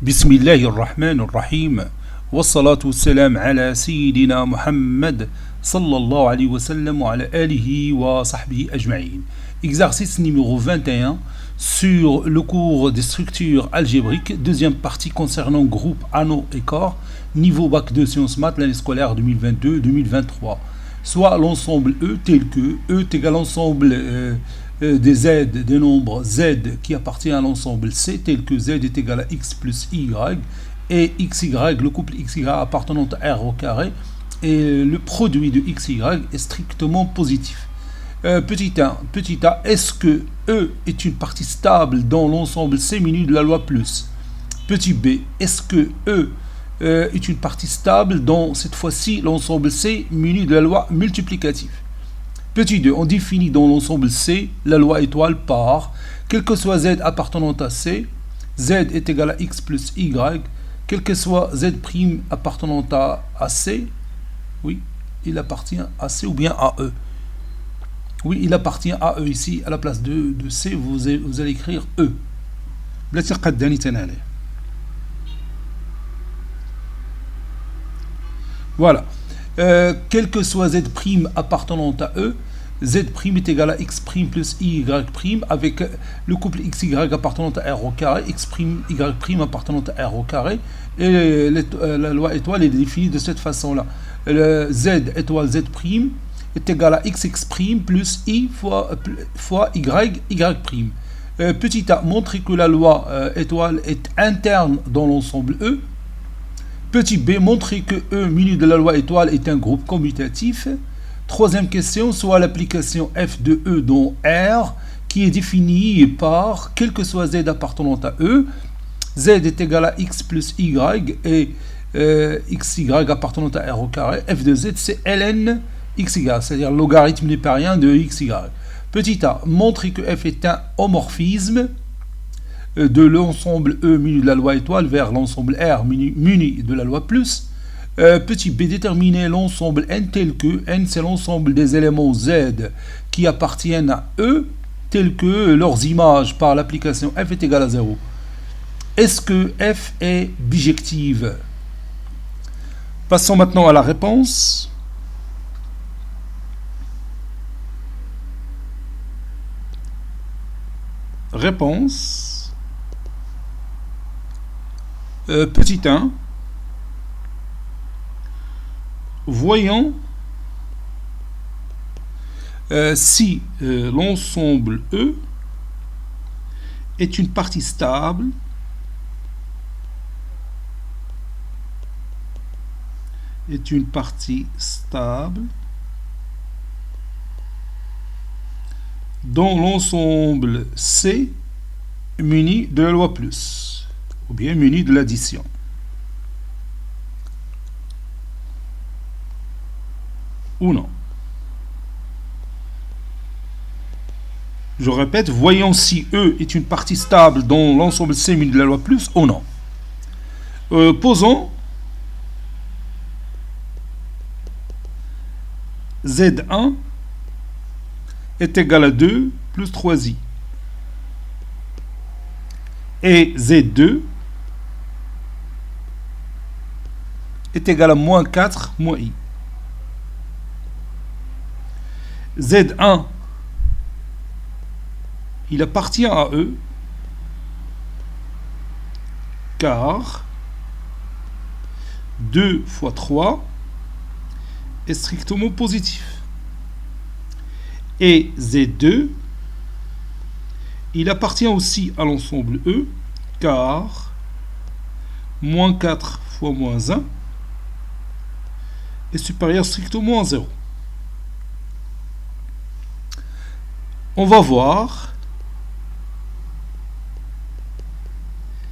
بسم الله الرحمن الرحيم والصلاة والسلام على سيدنا محمد صلى الله عليه وسلم وعلى آله وصحبه أجمعين. Exercice numéro 21 sur le cours des structures algébriques, deuxième partie concernant groupe, anneau et corps, niveau bac 2 sciences maths l'année scolaire 2022-2023. Soit l'ensemble E tel que E est égal à l'ensemble des Z, des nombres Z qui appartient à l'ensemble C, tel que Z est égal à X plus Y, et XY, le couple XY appartenant à R au carré, et le produit de XY est strictement positif. Petit a, est-ce que E est une partie stable dans l'ensemble C muni de la loi plus? Petit b, est-ce que E est une partie stable dans, cette fois-ci, l'ensemble C muni de la loi multiplicative? Petit 2, on définit dans l'ensemble C la loi étoile par, quel que soit Z appartenant à C, Z est égal à X plus Y, quel que soit Z' appartenant à C, oui, il appartient à C ou bien à E. Oui, il appartient à E ici, à la place de C, vous allez écrire E. Voilà. Quel que soit Z' appartenant à E, Z' est égal à X' plus Y', avec le couple XY appartenant à R au carré, X', Y' appartenant à R au carré, et la loi étoile est définie de cette façon-là. Z étoile Z' est égal à XX' plus I fois Y'. Petit a, montrer que la loi étoile est interne dans l'ensemble E. Petit b, montrer que E muni de la loi étoile est un groupe commutatif. Troisième question, soit l'application f de E dans R, qui est définie par, quel que soit Z appartenant à E, Z est égal à X plus Y, et XY appartenant à R au carré, f de Z c'est ln XY, c'est-à-dire le logarithme népérien de XY. Petit a, montrer que f est un homorphisme de l'ensemble E muni de la loi étoile vers l'ensemble R muni de la loi plus. Petit b, déterminer l'ensemble N tel que N c'est l'ensemble des éléments Z qui appartiennent à E, tel que leurs images par l'application f est égal à 0. Est-ce que f est bijective? Passons maintenant à la réponse. Réponse. Petit 1. Voyons si l'ensemble E est une partie stable dans l'ensemble C muni de la loi plus, ou bien muni de l'addition. Ou non. Je répète, voyons si E est une partie stable dans l'ensemble C muni de la loi plus ou non. Posons Z1 est égal à 2 plus 3i. Et Z2 est égal à moins 4 moins i. Z1, il appartient à E, car 2 fois 3 est strictement positif. Et Z2, il appartient aussi à l'ensemble E, car moins 4 fois moins 1 est supérieur strictement à 0. On va voir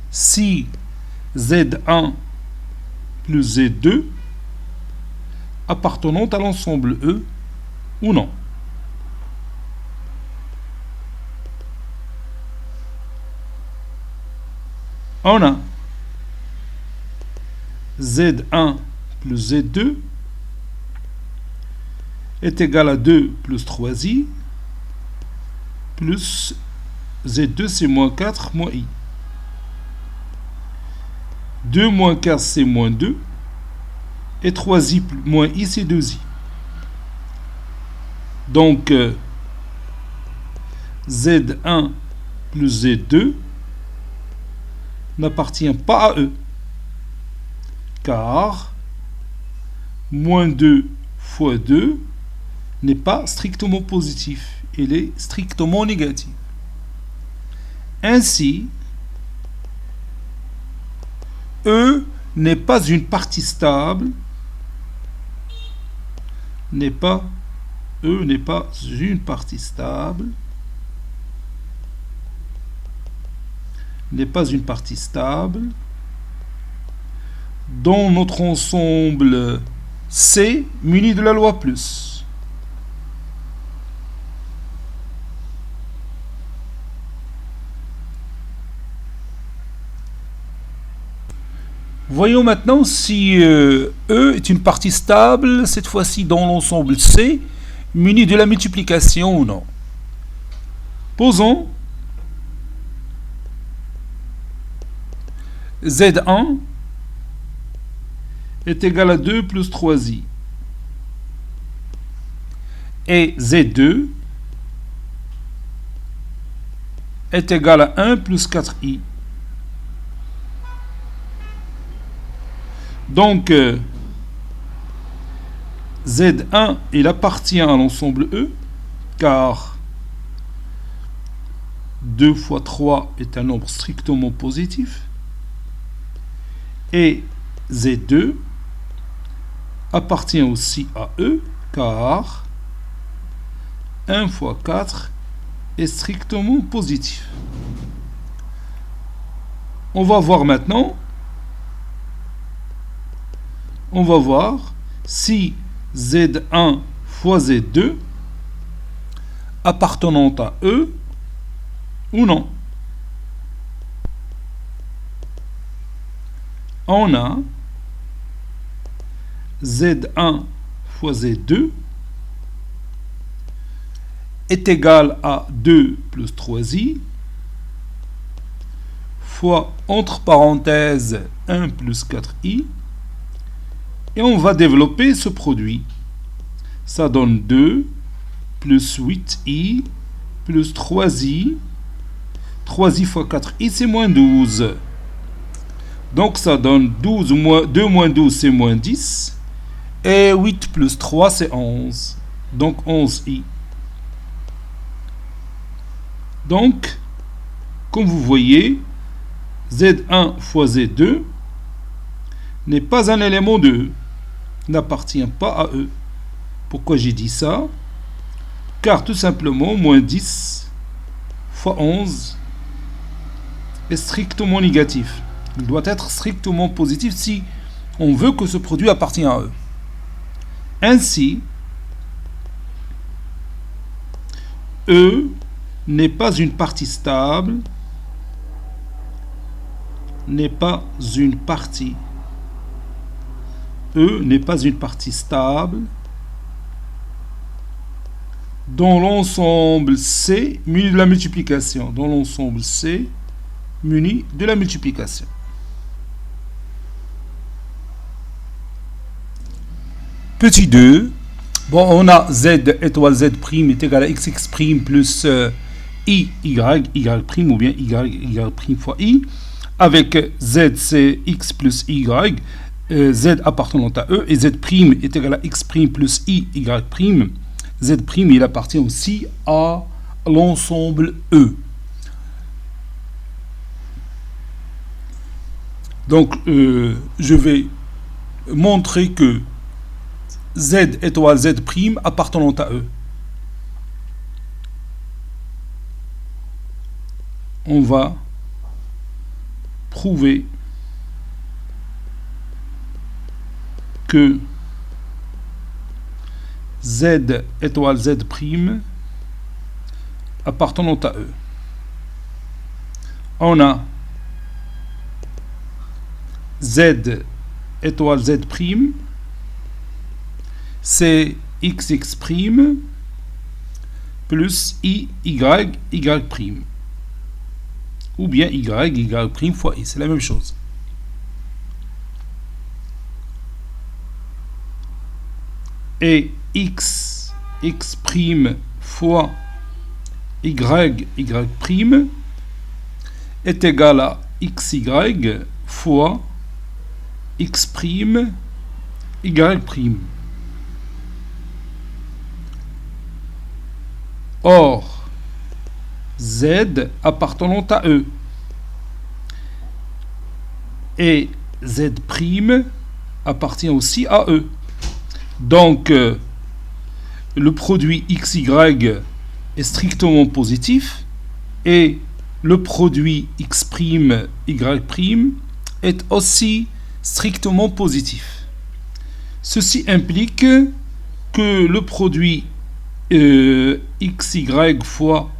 si Z1 plus Z2 appartenant à l'ensemble E ou non. On a Z1 plus Z2 est égal à 2 plus 3i plus Z2 c'est moins 4 moins i. 2 moins 15, c'est moins 2. Et 3i moins i, c'est 2i. Donc, Z1 plus Z2 n'appartient pas à eux. Car moins 2 fois 2 n'est pas strictement positif. Il est strictement négatif. Ainsi, E n'est pas une partie stable. E n'est pas une partie stable. N'est pas une partie stable dans notre ensemble C muni de la loi plus. Voyons maintenant si E est une partie stable, cette fois-ci dans l'ensemble C, muni de la multiplication ou non. Posons Z1 est égal à 2 plus 3i. Et Z2 est égal à 1 plus 4i. Donc, Z1, il appartient à l'ensemble E, car 2 fois 3 est un nombre strictement positif. Et Z2 appartient aussi à E, car 1 fois 4 est strictement positif. On va voir maintenant. On va voir si Z1 fois Z2 appartenant à E ou non. On a Z1 fois Z2 est égal à 2 plus 3i fois, entre parenthèses, 1 plus 4i. Et on va développer ce produit. Ça donne 2 plus 8i plus 3i. 3i fois 4i, c'est moins 12. Donc ça donne 2 moins 12, c'est moins 10. Et 8 plus 3, c'est 11. Donc 11i. Donc, comme vous voyez, Z1 fois Z2 n'est pas un élément de E, n'appartient pas à E. Pourquoi j'ai dit ça? Car tout simplement, moins 10 fois 11 est strictement négatif. Il doit être strictement positif si on veut que ce produit appartienne à E. Ainsi, E n'est pas une partie stable, n'est pas une partie. E n'est pas une partie stable dans l'ensemble C muni de la multiplication. Dans l'ensemble C muni de la multiplication. Petit 2. Bon, on a Z étoile Z' est égal à XX' plus I, Y prime ou bien Y prime fois I. Avec Z, c'est X plus Y. Z appartenant à E. Et Z' est égal à X' plus I, Y'. Z', il appartient aussi à l'ensemble E. Donc, je vais montrer que Z étoile Z' appartenant à E. On va prouver que Z étoile Z' appartenant à E. On a Z étoile Z', c'est XX' plus I, Y'. Ou bien Y' fois I, c'est la même chose. et x prime fois y prime est égal à xy fois x prime y prime. Or, z appartenant à E et z prime appartient aussi à E. Donc, le produit xy est strictement positif et le produit x prime y prime est aussi strictement positif. Ceci implique que le produit xy fois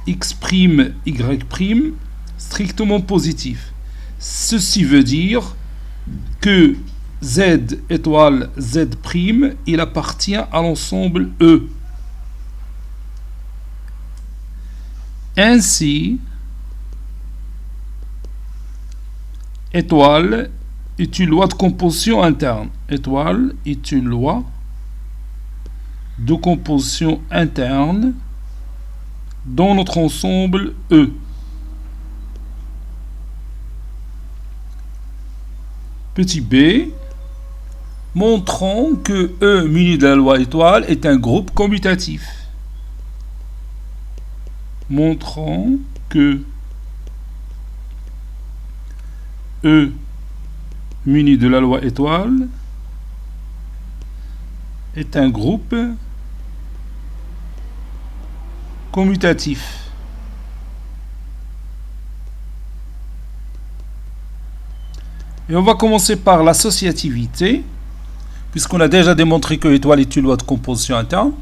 x prime y prime strictement positif. Ceci veut dire que z étoile z prime, il appartient à l'ensemble E. Ainsi, étoile est une loi de composition interne. Étoile est une loi de composition interne dans notre ensemble E. Petit b, montrons que E muni de la loi étoile est un groupe commutatif. Montrons que E muni de la loi étoile est un groupe commutatif. Et on va commencer par l'associativité, puisqu'on a déjà démontré que l'étoile est une loi de composition interne.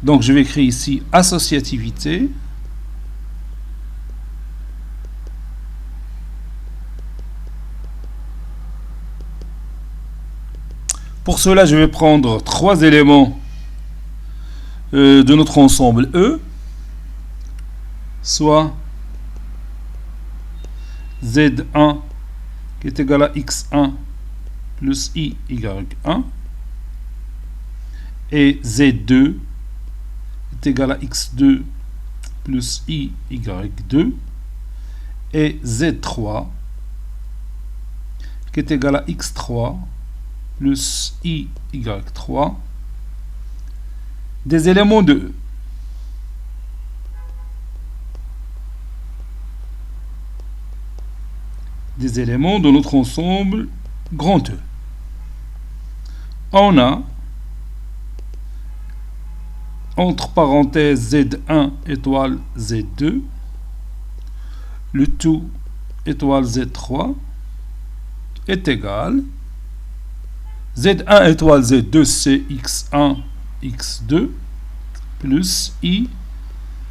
Donc je vais écrire ici associativité. Pour cela, je vais prendre trois éléments de notre ensemble E, soit Z1 qui est égal à x1 plus y1 et z2 est égal à x2 plus y2 et z3 qui est égal à x3 plus y3, des éléments de E. Des éléments de notre ensemble grand E. On a entre parenthèses Z1 étoile Z2, le tout étoile Z3 est égal Z1 étoile Z2 c'est x1 x2 plus y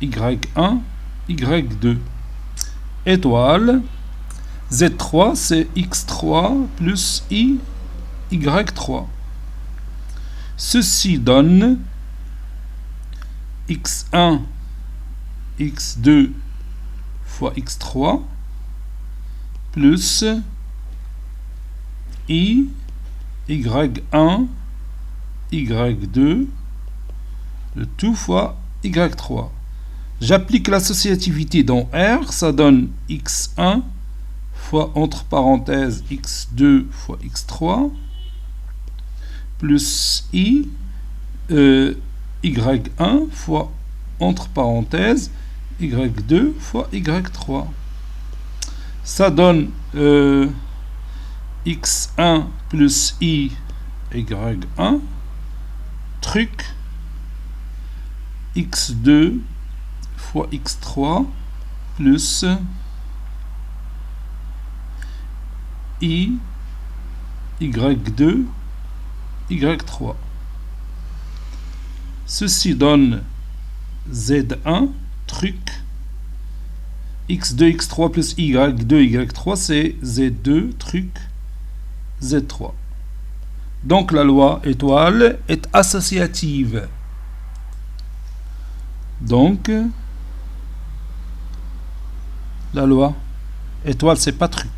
y1 y2 étoile Z3 c'est x3 plus y y3. Ceci donne x1 x2 fois x3 plus y y1 y2 le tout fois y3. J'applique l'associativité dans R, ça donne x1 fois entre parenthèses x2 fois x3 plus y1 fois entre parenthèses y2 fois y3. Ça donne x1 plus y1 truc x2 fois x3 plus y2 y3. Ceci donne z1 truc x2 x3 plus y2 y3 c'est z2 truc z3. Donc la loi étoile est associative. Donc la loi étoile c'est pas truc.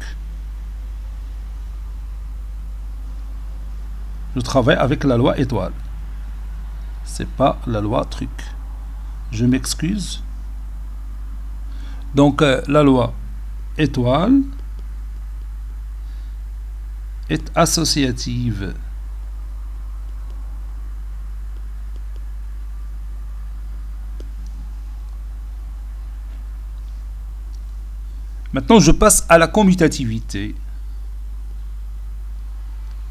Je travaille avec la loi étoile. C'est pas la loi truc. Je m'excuse. Donc la loi étoile est associative. Maintenant, je passe à la commutativité.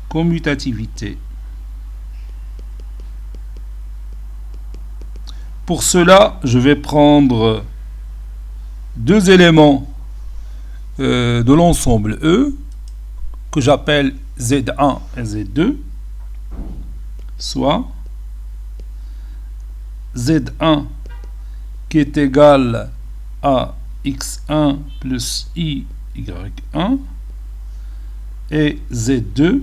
Commutativité. Pour cela, je vais prendre deux éléments de l'ensemble E, que j'appelle Z1 et Z2, soit Z1 qui est égal à x1 plus y1 et Z2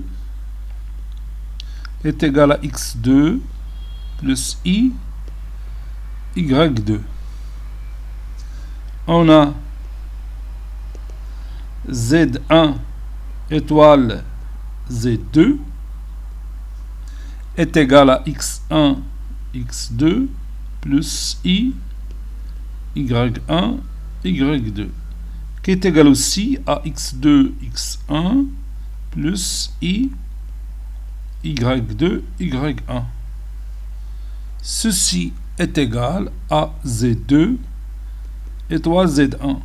est égal à x2 plus y2. On a Z1 étoile Z2 est égal à x1 x2 plus y1 y2 qui est égal aussi à x2 x1 plus y2 y1. Ceci est égal à Z2 étoile Z1.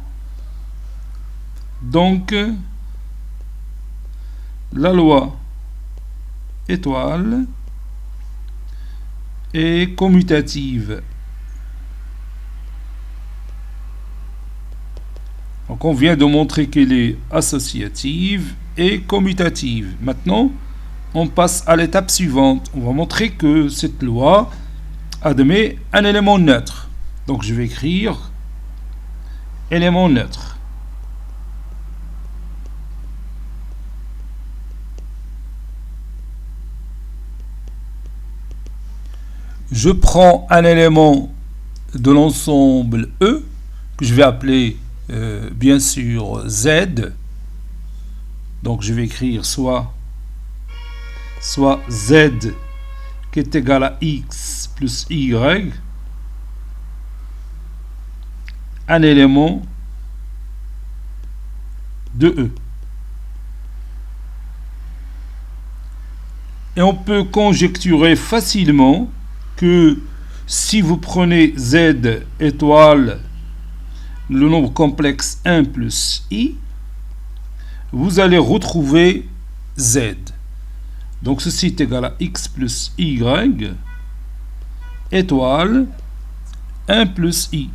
Donc la loi étoile est commutative. Donc on vient de montrer qu'elle est associative et commutative. Maintenant, on passe à l'étape suivante. On va montrer que cette loi admet un élément neutre. Donc je vais écrire élément neutre. Je prends un élément de l'ensemble E, que je vais appeler bien sûr Z. Donc je vais écrire soit Z qui est égal à X plus Y, un élément de E. Et on peut conjecturer facilement que si vous prenez Z étoile le nombre complexe 1 plus I, vous allez retrouver Z. Donc ceci est égal à X plus Y étoile 1 plus I.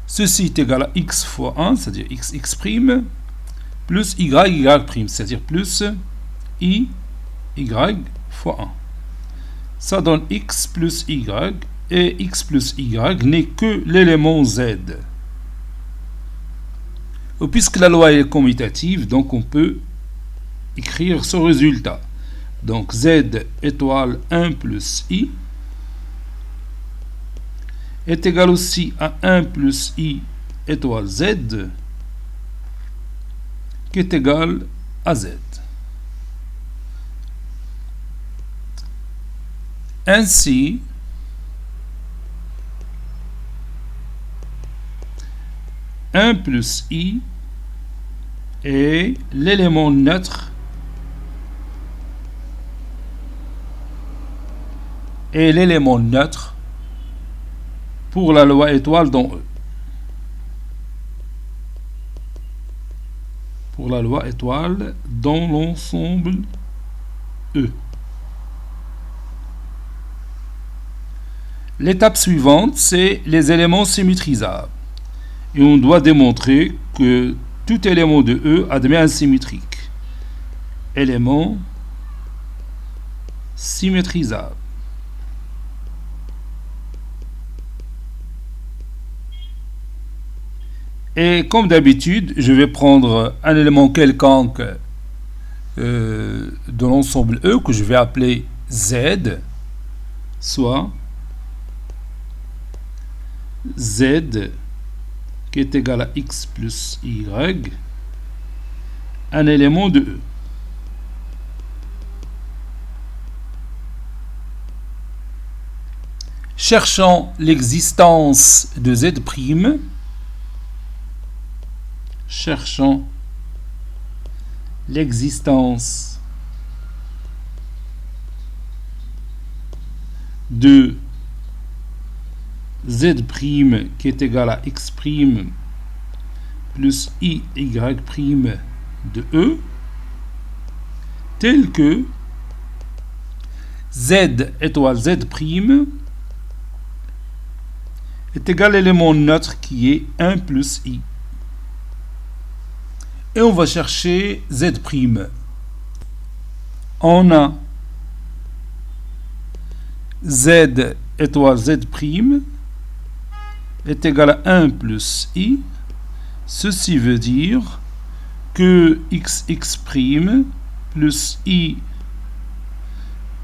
Ceci est égal à X fois 1, c'est-à-dire X prime, plus Y prime, c'est-à-dire plus I, Y fois 1. Ça donne X plus Y, et X plus Y n'est que l'élément Z. Puisque la loi est commutative, donc on peut écrire ce résultat. Donc Z étoile 1 plus I est égal aussi à 1 plus I étoile Z qui est égal à Z. Ainsi, un plus I est l'élément neutre pour la loi étoile dans E. Pour la loi étoile dans l'ensemble E. L'étape suivante, c'est les éléments symétrisables. Et on doit démontrer que tout élément de E admet un symétrique. Élément symétrisable. Et comme d'habitude, je vais prendre un élément quelconque de l'ensemble E que je vais appeler Z, soit Z qui est égal à X plus Y, un élément de E. Cherchant l'existence de Z'. Cherchant l'existence de Z' qui est égal à X' plus I, Y' de E, tel que Z étoile Z' est égal à l'élément neutre qui est 1 plus I. Et on va chercher Z'. On a Z étoile Z' est égal à 1 plus I. Ceci veut dire que X' plus I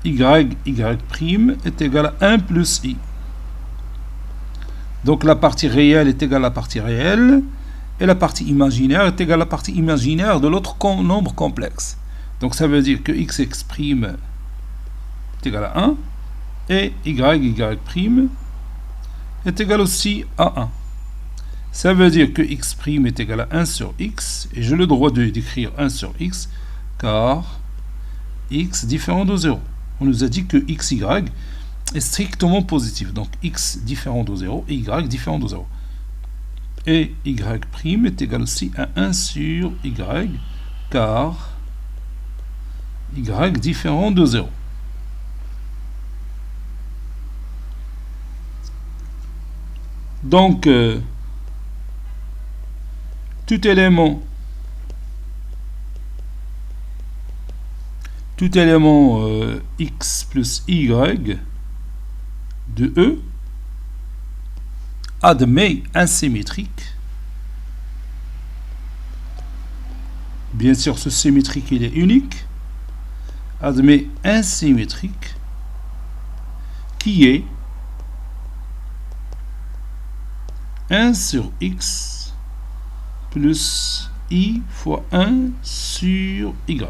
Y' est égal à 1 plus I. Donc la partie réelle est égale à la partie réelle et la partie imaginaire est égale à la partie imaginaire de l'autre nombre complexe. Donc ça veut dire que X' est égal à 1 et Y' est égal aussi à 1. Ça veut dire que X' est égal à 1 sur X et j'ai le droit d'écrire 1 sur X car X différent de 0. On nous a dit que XY est strictement positif. Donc X différent de 0 et Y différent de 0. Et Y' est égal aussi à 1 sur Y car Y différent de 0. Donc tout élément X plus Y de E admet insymétrique. Bien sûr, ce symétrique, il est unique. Admet insymétrique qui est 1 sur X plus I fois 1 sur Y.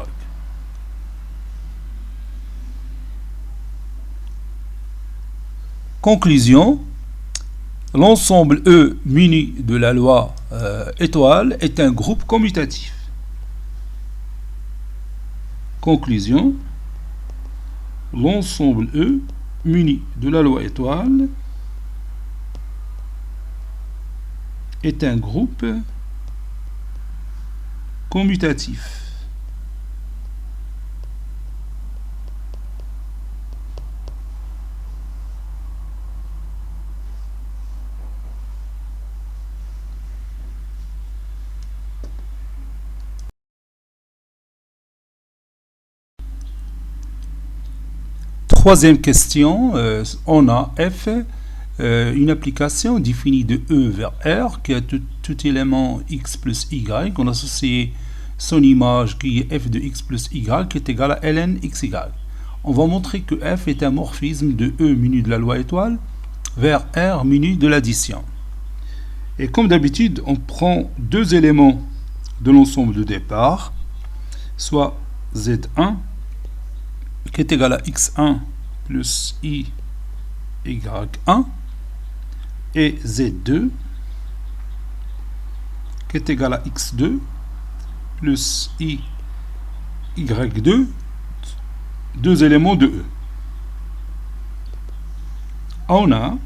Conclusion, l'ensemble E muni de la loi étoile est un groupe commutatif. Conclusion, l'ensemble E muni de la loi étoile est un groupe commutatif. Troisième question, on a F, une application définie de E vers R qui a tout élément X plus Y. On a associé son image qui est F de X plus Y qui est égal à ln XY. On va montrer que F est un morphisme de E muni de la loi étoile vers R muni de l'addition. Et comme d'habitude, on prend deux éléments de l'ensemble de départ, soit Z1 qui est égal à X1 plus I Y1 et Z2 qui est égal à X2 plus I Y2, deux éléments de E. On a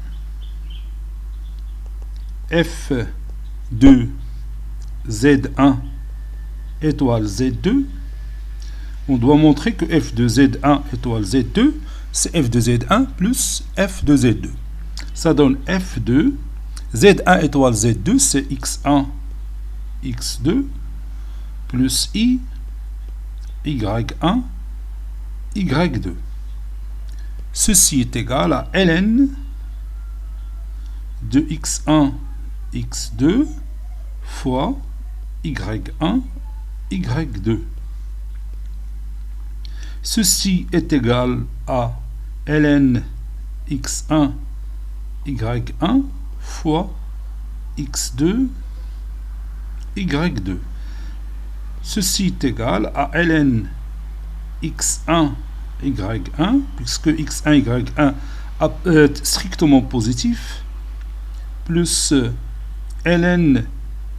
F2 Z1 étoile Z2. On doit montrer que F de Z1 étoile Z2, c'est F de Z1 plus F de Z2. Ça donne F de Z1 étoile Z2, c'est X1, X2, plus I, Y1, Y2. Ceci est égal à ln de X1, X2 fois Y1, Y2. Ceci est égal à ln x1, y1 fois x2, y2. Ceci est égal à ln x1, y1, puisque x1, y1 strictement positif plus ln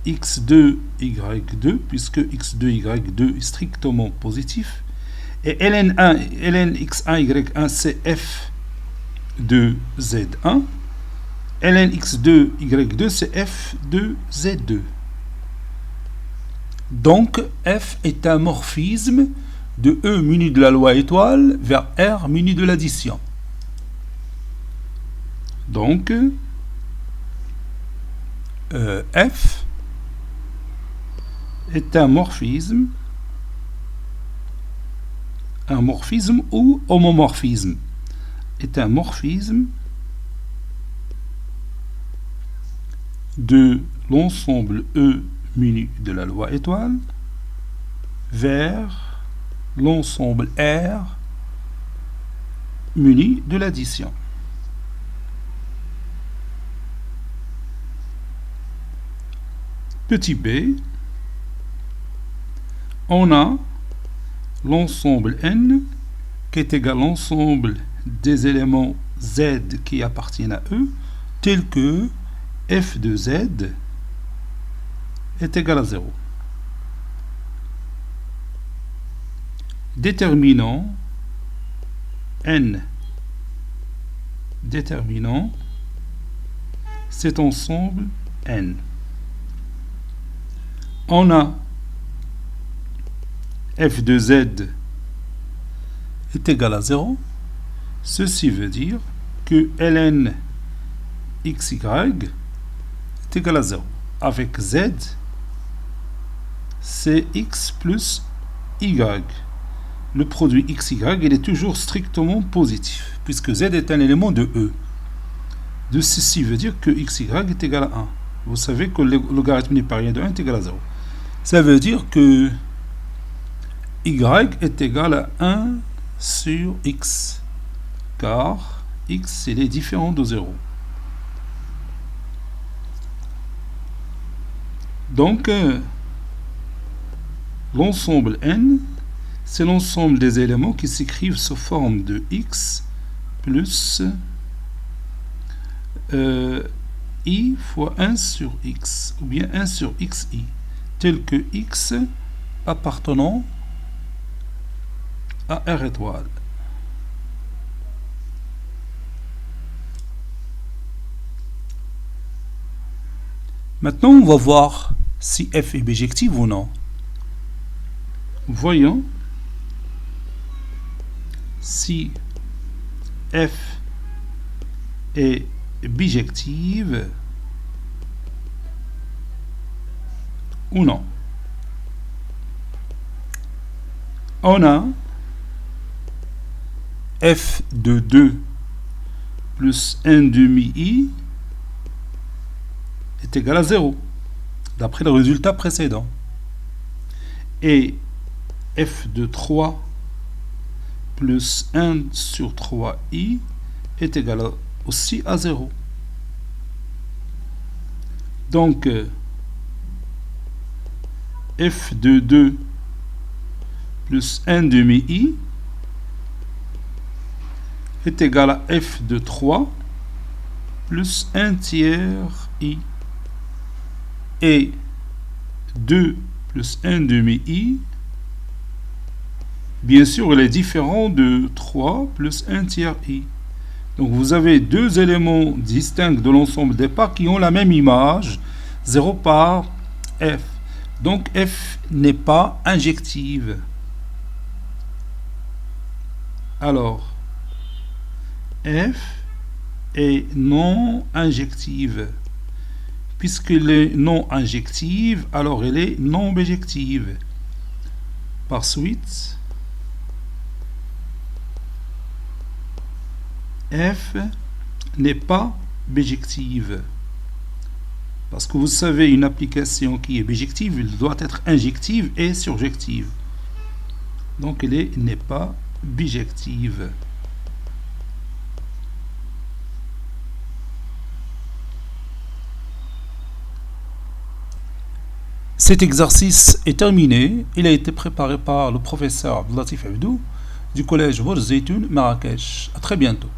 x2 y2 puisque x2 y2 est strictement positif et ln1 ln x1 y1 c'est f de z1 ln x2 y2 c'est f de z2. Donc f est un morphisme de E muni de la loi étoile vers R muni de l'addition. Donc f est un morphisme ou homomorphisme est un morphisme de l'ensemble E muni de la loi étoile vers l'ensemble R muni de l'addition. Petit b, on a l'ensemble n qui est égal à l'ensemble des éléments z qui appartiennent à E, tel que f de z est égal à 0. Déterminant n, déterminant cet ensemble n. On a f de z est égal à 0. Ceci veut dire que ln xy est égal à 0. Avec z, c'est x plus y. Le produit xy, il est toujours strictement positif, puisque z est un élément de E. De ceci veut dire que xy est égal à 1. Vous savez que le logarithme népérien de 1 est égal à 0. Ça veut dire que y est égal à 1 sur x, car x il est différent de 0. Donc, l'ensemble n, c'est l'ensemble des éléments qui s'écrivent sous forme de x plus i fois 1 sur x, ou bien 1 sur xi, tel que x appartenant à R étoile. Maintenant, on va voir si f est bijective ou non. Voyons si f est bijective ou non. On a f de 2 plus 1 demi i est égal à 0, d'après le résultat précédent. Et f de 3 plus 1 sur 3i est égal aussi à 0. Donc, f de 2 plus 1 demi i est égal à f de 3 plus 1 tiers i. Et 2 plus 1 demi i, bien sûr, il est différent de 3 plus 1 tiers i. Donc, vous avez deux éléments distincts de l'ensemble des parts qui ont la même image, 0 par f. Donc, f n'est pas injective. Alors, f est non injective. Puisqu'elle est non injective, alors elle est non bijective. Par suite, f n'est pas bijective. Parce que vous savez, une application qui est bijective, elle doit être injective et surjective. Donc elle n'est pas bijective. Cet exercice est terminé. Il a été préparé par le professeur Abdelatif Abdou du collège Bourz Zeytoun, Marrakech. À très bientôt.